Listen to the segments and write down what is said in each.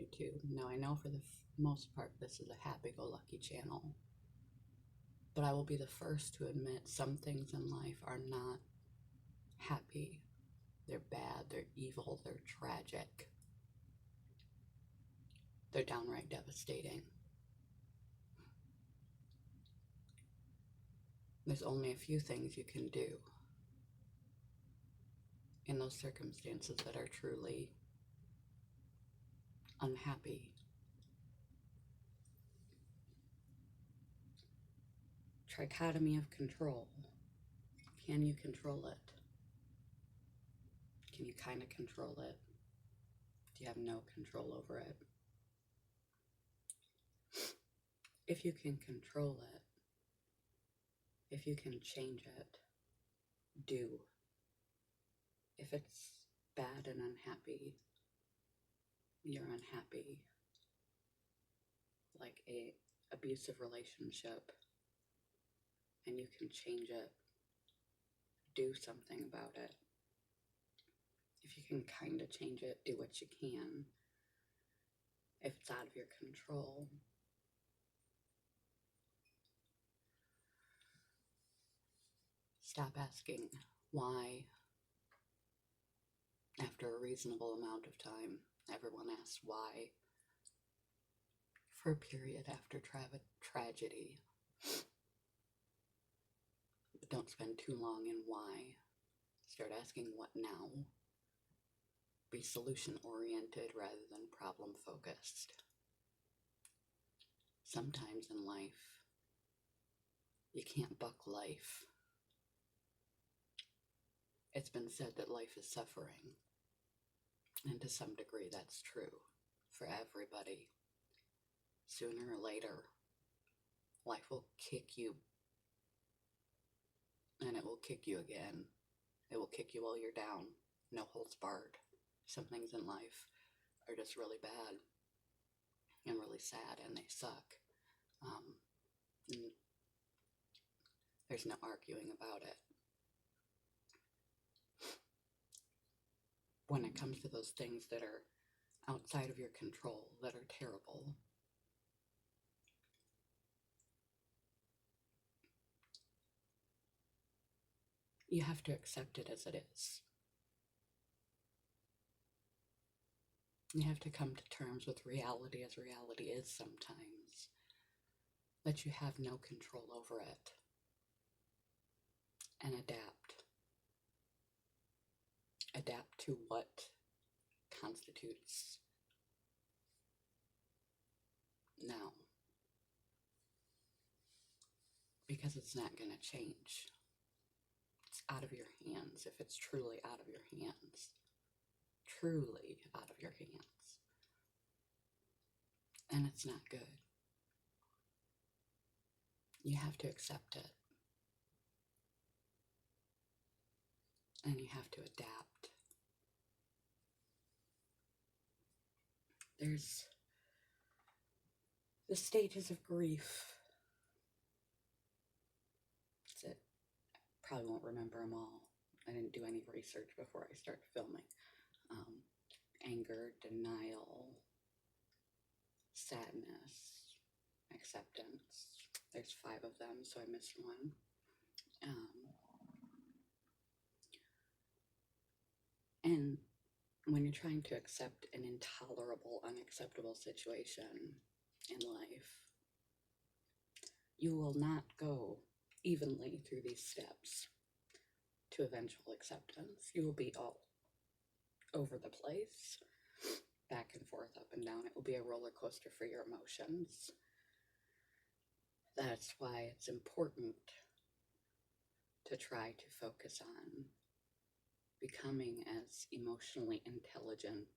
YouTube. Now, I know for the most part this is a happy-go-lucky channel, but I will be the first to admit some things in life are not happy. They're bad, they're evil, they're tragic. They're downright devastating. There's only a few things you can do in those circumstances that are truly unhappy. Trichotomy of control. Can you control it? Can you kind of control it? Do you have no control over it? If you can control it, if you can change it, do. If it's bad and unhappy, you're unhappy. Like a abusive relationship, and you can change it, do something about it. If you can kind of change it, do what you can. If it's out of your control, stop asking why. After a reasonable amount of time, everyone asks why. For a period after tragedy. But don't spend too long in why. Start asking what now. Be solution-oriented rather than problem-focused. Sometimes in life, you can't buck life. It's been said that life is suffering. And to some degree, that's true for everybody. Sooner or later, life will kick you, and it will kick you again. It will kick you while you're down. No holds barred. Some things in life are just really bad and really sad, and they suck. There's no arguing about it. When it comes to those things that are outside of your control, that are terrible, you have to accept it as it is. You have to come to terms with reality as reality is sometimes. That you have no control over it. And adapt. Adapt to what constitutes now. Because it's not going to change. It's out of your hands, if it's truly out of your hands. Truly out of your hands. And it's not good. You have to accept it. And you have to adapt. There's the stages of grief. That's it. Probably won't remember them all. I didn't do any research before I started filming. Anger, denial, sadness, acceptance. There's 5 of them, so I missed one. And when you're trying to accept an intolerable, unacceptable situation in life, you will not go evenly through these steps to eventual acceptance. You will be all over the place, back and forth, up and down. It will be a roller coaster for your emotions. That's why it's important to try to focus on becoming as emotionally intelligent,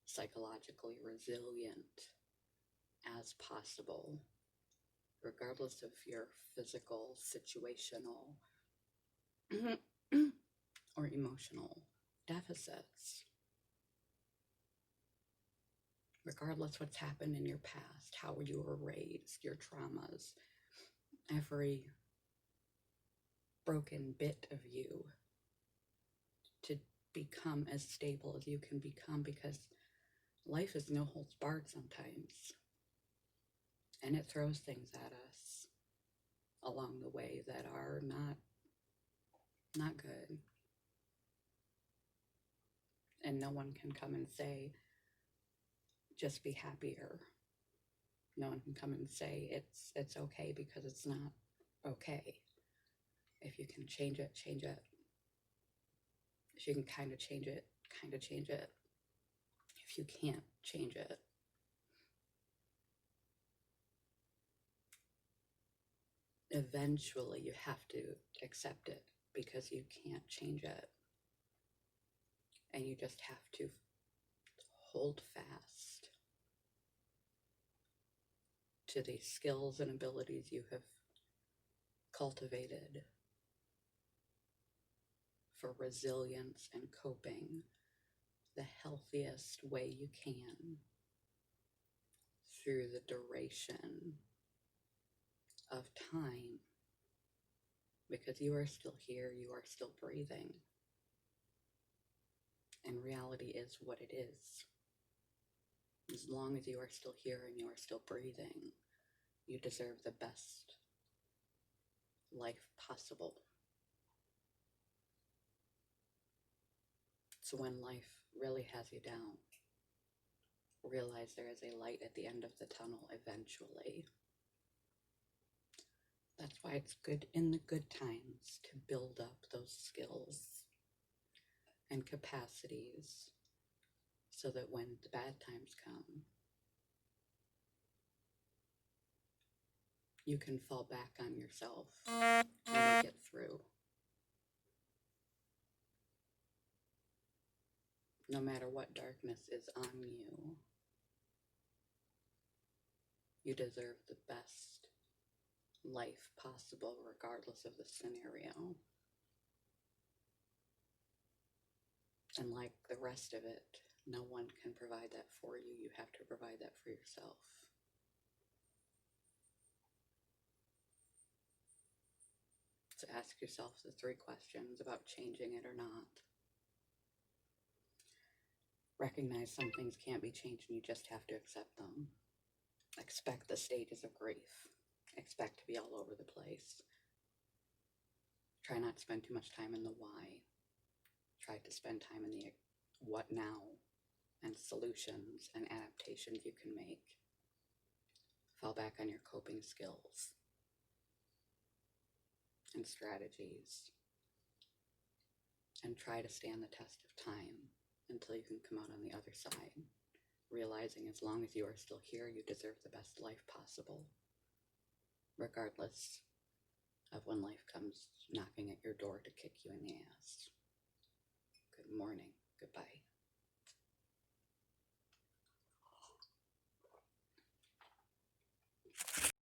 psychologically resilient as possible, regardless of your physical, situational, or emotional deficits. Regardless what's happened in your past, how you were raised, your traumas, every broken bit of you, to become as stable as you can become, because life is no holds barred sometimes, and it throws things at us along the way that are not good. And no one can come and say, just be happier. No one can come and say it's okay, because it's not okay. If you can change it, change it. If you can kind of change it, kind of change it. If you can't change it, eventually you have to accept it, because you can't change it. And you just have to hold fast to the skills and abilities you have cultivated for resilience and coping the healthiest way you can through the duration of time, because you are still here, you are still breathing, and reality is what it is. As long as you are still here and you are still breathing, you deserve the best life possible. So when life really has you down, realize there is a light at the end of the tunnel eventually. That's why it's good in the good times to build up those skills and capacities, so that when the bad times come, you can fall back on yourself and make it through. No matter what darkness is on you, you deserve the best life possible, regardless of the scenario. And like the rest of it, no one can provide that for you. You have to provide that for yourself. So ask yourself the 3 questions about changing it or not. Recognize some things can't be changed and you just have to accept them. Expect the stages of grief. Expect to be all over the place. Try not to spend too much time in the why. Try to spend time in the what now and solutions and adaptations you can make. Fall back on your coping skills and strategies, and try to stand the test of time until you can come out on the other side, realizing as long as you are still here, you deserve the best life possible, regardless of when life comes knocking at your door to kick you in the ass. Good morning. Goodbye.